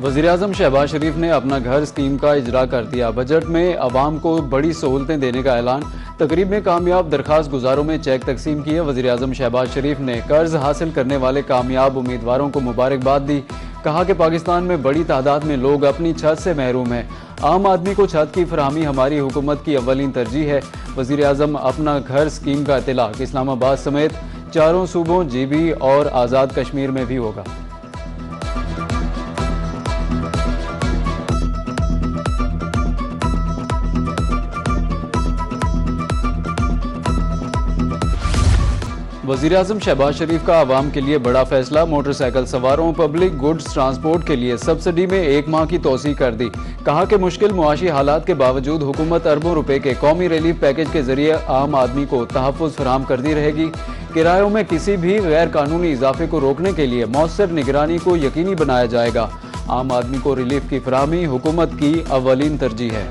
वज़ीर-ए-आज़म शहबाज शरीफ ने अपना घर स्कीम का इजरा कर दिया। बजट में अवाम को बड़ी सहूलतें देने का ऐलान। तकरीब में कामयाब दरखास्त गुजारों में चेक तकसीम किए। वज़ीर-ए-आज़म शहबाज शरीफ ने कर्ज हासिल करने वाले कामयाब उम्मीदवारों को मुबारकबाद दी। कहा कि पाकिस्तान में बड़ी तादाद में लोग अपनी छत से महरूम हैं। आम आदमी को छत की फरहमी हमारी हुकूमत की अव्वलीन तरजीह है। वज़ीर-ए-आज़म अपना घर स्कीम का इतलाक़ इस्लामाबाद समेत 4 सूबों GB और आज़ाद कश्मीर में भी होगा। वज़ीर-ए-आज़म शहबाज शरीफ का आवाम के लिए बड़ा फैसला। मोटरसाइकिल सवारों पब्लिक गुड्स ट्रांसपोर्ट के लिए सब्सिडी में 1 माह की तोसी कर दी। कहा कि मुश्किल मुआशी हालात के बावजूद हुकूमत अरबों रुपए के कौमी रिलीफ पैकेज के जरिए आम आदमी को तहफ़्फ़ुज़ फराहम करती रहेगी। किरायों में किसी भी गैर कानूनी इजाफे को रोकने के लिए मौसर निगरानी को यकीनी बनाया जाएगा। आम आदमी को रिलीफ की फराहमी हुकूमत की अव्वलीन तरजीह है।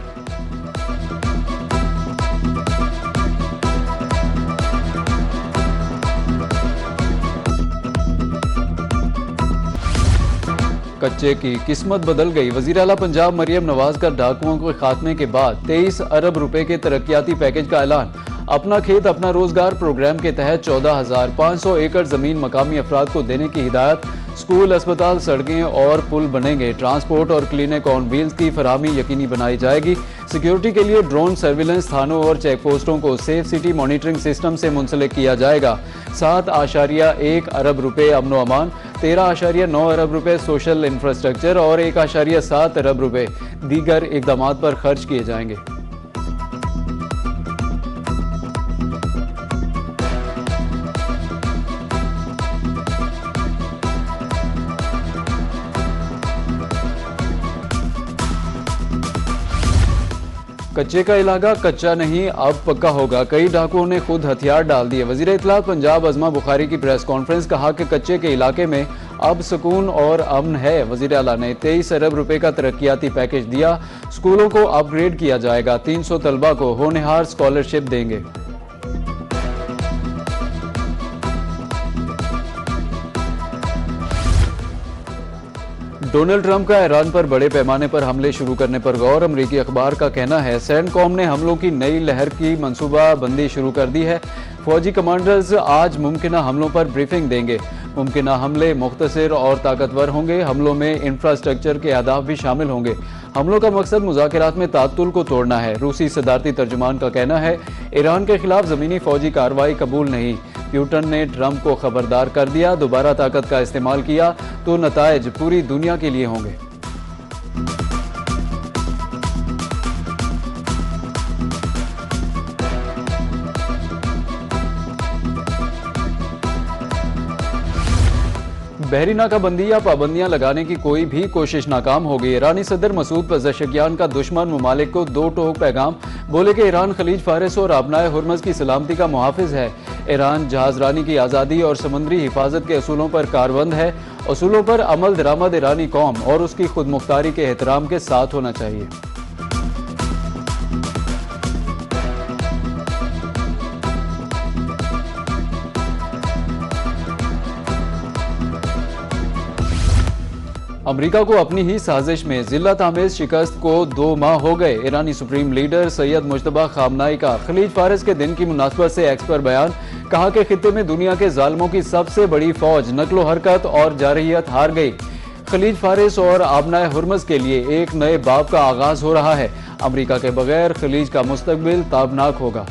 कच्चे की किस्मत बदल गई। वज़ीर आला पंजाब मरियम नवाज का डाकुओं के खात्मे के बाद 23 अरब रुपए के तरक्याती पैकेज का ऐलान। अपना खेत अपना रोजगार प्रोग्राम के तहत 14,500 एकड़ जमीन मकामी अफराद को देने की हिदायत। स्कूल, अस्पताल, सड़कें और पुल बनेंगे। ट्रांसपोर्ट और क्लिनिक ऑन व्हील्स की फराहमी यकीनी बनाई जाएगी। सिक्योरिटी के लिए ड्रोन सर्विलेंस थानों और चेक पोस्टों को सेफ सिटी मॉनिटरिंग सिस्टम से मुंसलिक किया जाएगा। 7.1 अरब रुपए अमनो अमान, 13.9 अरब रुपए सोशल इंफ्रास्ट्रक्चर और 1.7 अरब रुपए दीगर इकदामात पर खर्च किए जाएंगे। कच्चे का इलाका कच्चा नहीं अब पक्का होगा। कई डाकुओं ने खुद हथियार डाल दिए। वजीर इत्तलात पंजाब अज़मा बुखारी की प्रेस कॉन्फ्रेंस। कहा कि कच्चे के इलाके में अब सुकून और अमन है। वजीर आला ने 23 अरब रुपए का तरक्याती पैकेज दिया। स्कूलों को अपग्रेड किया जाएगा। 300 तलबा को होनहार स्कॉलरशिप देंगे। डोनाल्ड ट्रंप का ईरान पर बड़े पैमाने पर हमले शुरू करने पर गौर। अमरीकी अखबार का कहना है सेंटकॉम ने हमलों की नई लहर की मंसूबा बंदी शुरू कर दी है। फौजी कमांडर्स आज मुमकिना हमलों पर ब्रीफिंग देंगे। मुमकिना हमले मुख्तसर और ताकतवर होंगे। हमलों में इंफ्रास्ट्रक्चर के अहदाफ भी शामिल होंगे। हमलों का मकसद मुज़ाकरात में तातुल को तोड़ना है। रूसी सदारती तर्जुमान का कहना है ईरान के खिलाफ ज़मीनी फौजी कार्रवाई कबूल नहीं। प्यूटन ने ट्रंप को खबरदार कर दिया। दोबारा ताकत का इस्तेमाल किया तो नताइज पूरी दुनिया के लिए होंगे। बहरी नाकाबंदी या पाबंदियां लगाने की कोई भी कोशिश नाकाम हो गई। ईरानी सदर मसूद पज़ेशकियान का दुश्मन ममालिक को 2 टोक पैगाम। बोले कि ईरान खलीज फारिस और आबनाए हुर्मज़ की सलामती का मुहाफिज है। ईरान जहाजरानी की आज़ादी और समुद्री हिफाजत के असूलों पर कारबंद है। असूलों पर अमल दरामद ईरानी कौम और उसकी खुद मुख्तारी के एहतराम के साथ होना चाहिए। अमेरिका को अपनी ही साजिश में जिल्लत आमेज शिकस्त को 2 माह हो गए। ईरानी supreme leader Sayyid Mojtaba Khamenei का खलीज फारिस के दिन की मुनासबत से एक्स पर बयान। कहा कि खित्ते में दुनिया के जालिमों की सबसे बड़ी फौज नकलो हरकत और जारहियत हार गई। खलीज फारिस और आबनाए हुर्मज़ के लिए एक नए बाब का आगाज हो रहा है। अमेरिका के बगैर खलीज का मुस्तकबिल ताबनाक होगा।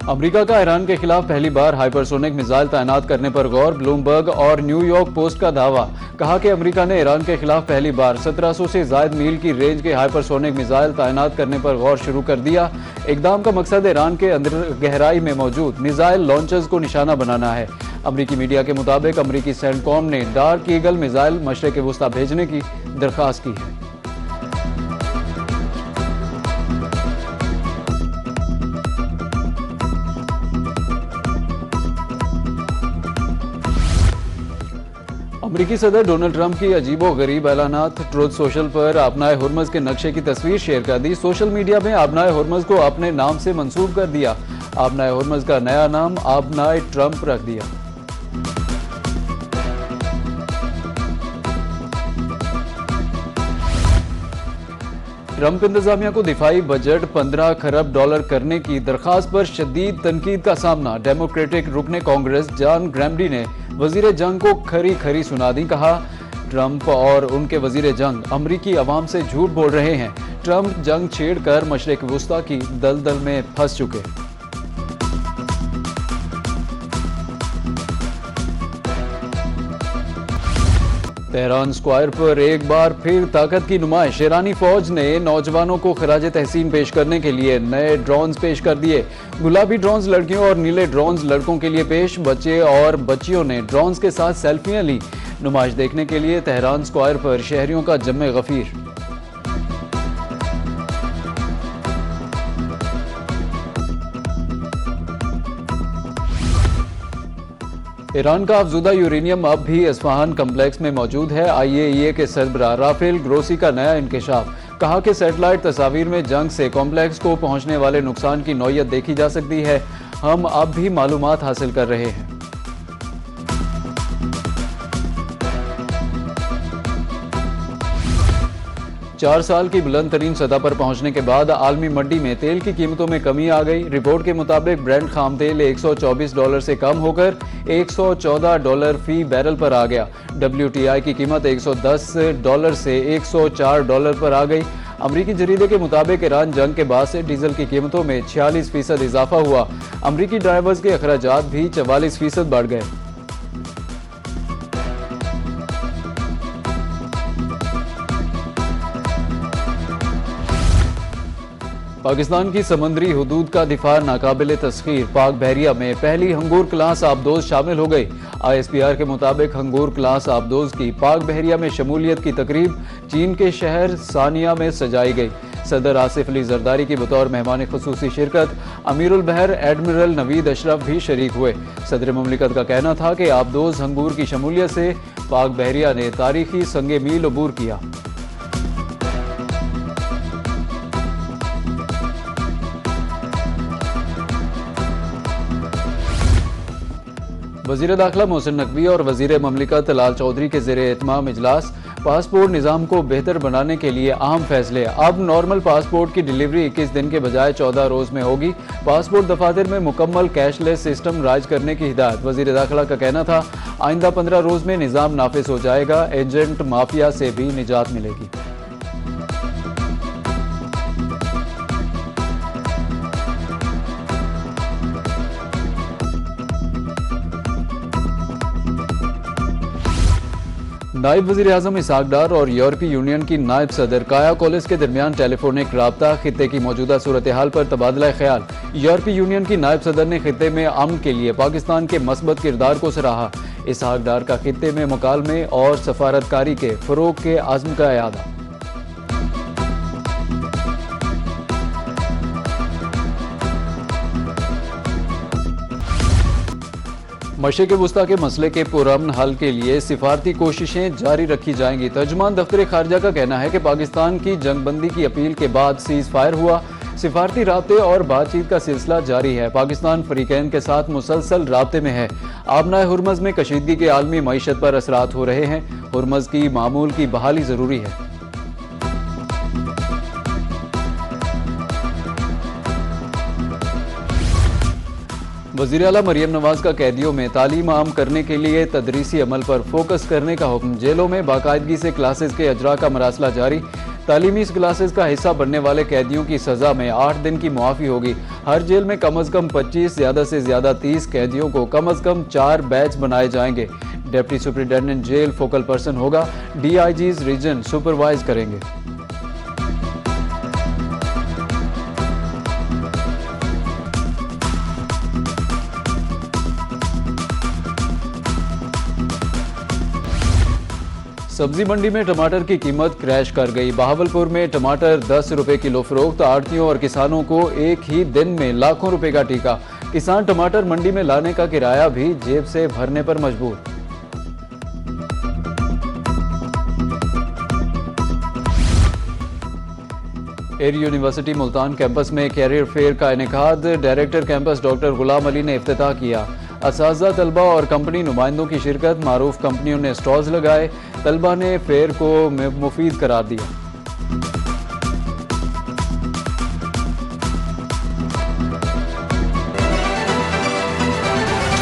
अमेरिका का ईरान के खिलाफ पहली बार हाइपरसोनिक मिसाइल तैनात करने पर गौर। ब्लूमबर्ग और न्यूयॉर्क पोस्ट का दावा। कहा कि अमेरिका ने ईरान के खिलाफ पहली बार 1700 से ज्यादा मील की रेंज के हाइपरसोनिक मिसाइल तैनात करने पर गौर शुरू कर दिया। इकदाम का मकसद ईरान के अंदर गहराई में मौजूद मिसाइल लॉन्चर्स को निशाना बनाना है। अमेरिकी मीडिया के मुताबिक अमेरिकी सेंटकॉम ने डार्क ईगल मिसाइल मशरिक वस्ता भेजने की दरख्वास्त की है। अमेरिकी सदर डोनाल्ड ट्रंप की अजीबो गरीब ऐलानात। ट्रुथ सोशल पर आबनाए हुर्मज़ के नक्शे की तस्वीर शेयर कर दी। सोशल मीडिया में आबनाए हुर्मज़ को अपने नाम से मंसूब कर दिया। आबनाए हुर्मुज़ का नया नाम आबनाए ट्रंप रख दिया। ट्रंप इंतजामिया को दिफाई बजट 15 खरब डॉलर करने की दरखास्त पर शदीद तनकीद का सामना। डेमोक्रेटिक रुकने कांग्रेस जॉन ग्रैमडी ने वजीर जंग को खरी खरी सुना दी। कहा, ट्रंप और उनके वजीर जंग अमरीकी अवाम से झूठ बोल रहे हैं। ट्रंप जंग छेड़कर मशरिक वुस्ता की दलदल में फंस चुके। तेहरान स्क्वायर पर एक बार फिर ताकत की नुमाइश। ईरानी फौज ने नौजवानों को खराज तहसीन पेश करने के लिए नए ड्रोन्स पेश कर दिए। गुलाबी ड्रोन्स लड़कियों और नीले ड्रोन्स लड़कों के लिए पेश। बच्चे और बच्चियों ने ड्रोन्स के साथ सेल्फियां ली। नुमाइश देखने के लिए तेहरान स्क्वायर पर शहरियों का जम्मे गफीर। ईरान का अफजुदा यूरेनियम अब भी इस्फहान कम्प्लेक्स में मौजूद है। IAEA के सरबराह राफेल ग्रोसी का नया इंकशाफ। कहा कि सैटेलाइट तस्वीर में जंग से कॉम्प्लेक्स को पहुंचने वाले नुकसान की नौयत देखी जा सकती है। हम अब भी मालूमात हासिल कर रहे हैं। 4 साल की बुलंद तरीन सतह पर पहुंचने के बाद आलमी मंडी में तेल की कीमतों में कमी आ गई। रिपोर्ट के मुताबिक ब्रेंट खाम तेल $124 से कम होकर $114 फी बैरल पर आ गया। WTI की कीमत $110 से $104 पर आ गई। अमरीकी जरीदे के मुताबिक ईरान जंग के बाद से डीजल की कीमतों में 46% इजाफा हुआ। अमरीकी ड्राइवर्स के अखराजात भी 44% बढ़ गए। पाकिस्तान की समंदरी हुदूद का दिफा नाकाबिले तस्खीर। पाक बहरिया में पहली हंगूर क्लास आबदोज शामिल हो गई। ISPR के मुताबिक हंगूर क्लास आबदोज की पाक बहरिया में शमूलियत की तकरीब चीन के शहर सानिया में सजाई गई। सदर आसिफ अली जरदारी की बतौर मेहमान खुसूसी शिरकत। अमीरुल बहर एडमिरल नवीद अशरफ भी शरीक हुए। सदर मुमलिकत का कहना था कि आबदोज हंगूर की शमूलियत से पाक बहरिया ने तारीखी संगे मील अबूर किया। वज़ीर दाखिला मोहसिन नकवी और वज़ीर ममलिकत लाल चौधरी के ज़ेरे एहतमाम इजलास। पासपोर्ट निज़ाम को बेहतर बनाने के लिए अहम फैसले। अब नॉर्मल पासपोर्ट की डिलीवरी 21 दिन के बजाय 14 रोज़ में होगी। पासपोर्ट दफातर में मुकम्मल कैशलेस सिस्टम राइज करने की हिदायत। वज़ीर दाखिला का कहना था, आइंदा 15 रोज़ में निज़ाम नाफिज हो जाएगा। एजेंट माफिया से भी निजात मिलेगी। नायब वज़ीर आज़म इसहाक डार और यूरोपीय यूनियन की नायब सदर काया कॉलिस के दरमियान टेलीफोनिक राब्ता। खित्ते की मौजूदा सूरत हाल पर तबादला ख्याल। यूरोपीय यूनियन की नायब सदर ने खित्ते में अमन के लिए पाकिस्तान के मस्बत किरदार को सराहा। इसहाक डार का खित्ते में मुकालमे और सफारतकारी के फरोग के आज़म का इयादा। मशरिक़ वुस्ता के मसले के पुरअमन हल के लिए सिफारती कोशिशें जारी रखी जाएंगी। तर्जुमान दफ्तर खारजा का कहना है कि पाकिस्तान की जंगबंदी की अपील के बाद सीज फायर हुआ। सिफारती राब्ते और बातचीत का सिलसिला जारी है। पाकिस्तान फरीकैन के साथ मुसलसल राब्ते में है। आबनाए हुर्मुज़ में कशीदगी के आलमी मईशत पर असरात हो रहे हैं। हुर्मुज़ की मामूल की बहाली ज़रूरी है। वज़ीर आला मरियम नवाज का कैदियों में तालीम आम करने के लिए तदरीसी अमल पर फोकस करने का हुक्म। जेलों में बाकायदगी से क्लासेस के अजरा का मरासला जारी। तालीमी क्लासेस का हिस्सा बनने वाले कैदियों की सज़ा में 8 दिन की मुआफ़ी होगी। हर जेल में कम अज़ कम 25, ज़्यादा से ज़्यादा 30 कैदियों को कम अज़ कम 4 बैच बनाए जाएंगे। Deputy superintendent jail focal person होगा। DIGs रीजन सुपरवाइज करेंगे। सब्जी मंडी में टमाटर की कीमत क्रैश कर गई। बहावलपुर में टमाटर 10 रुपए किलो फरोख्त। आड़तियों और किसानों को एक ही दिन में लाखों रुपए का टीका। किसान टमाटर मंडी में लाने का किराया भी जेब से भरने पर मजबूर। एयर यूनिवर्सिटी मुल्तान कैंपस में कैरियर फेयर का इनेकाद director campus doctor Ghulam Ali ने इफ्तिताह किया। असातिज़ा, तलबा और कंपनी नुमाइंदों की शिरकत, मारूफ कंपनियों ने स्टॉल्स लगाए। तलबा ने फेयर को मुफीद करार दिया।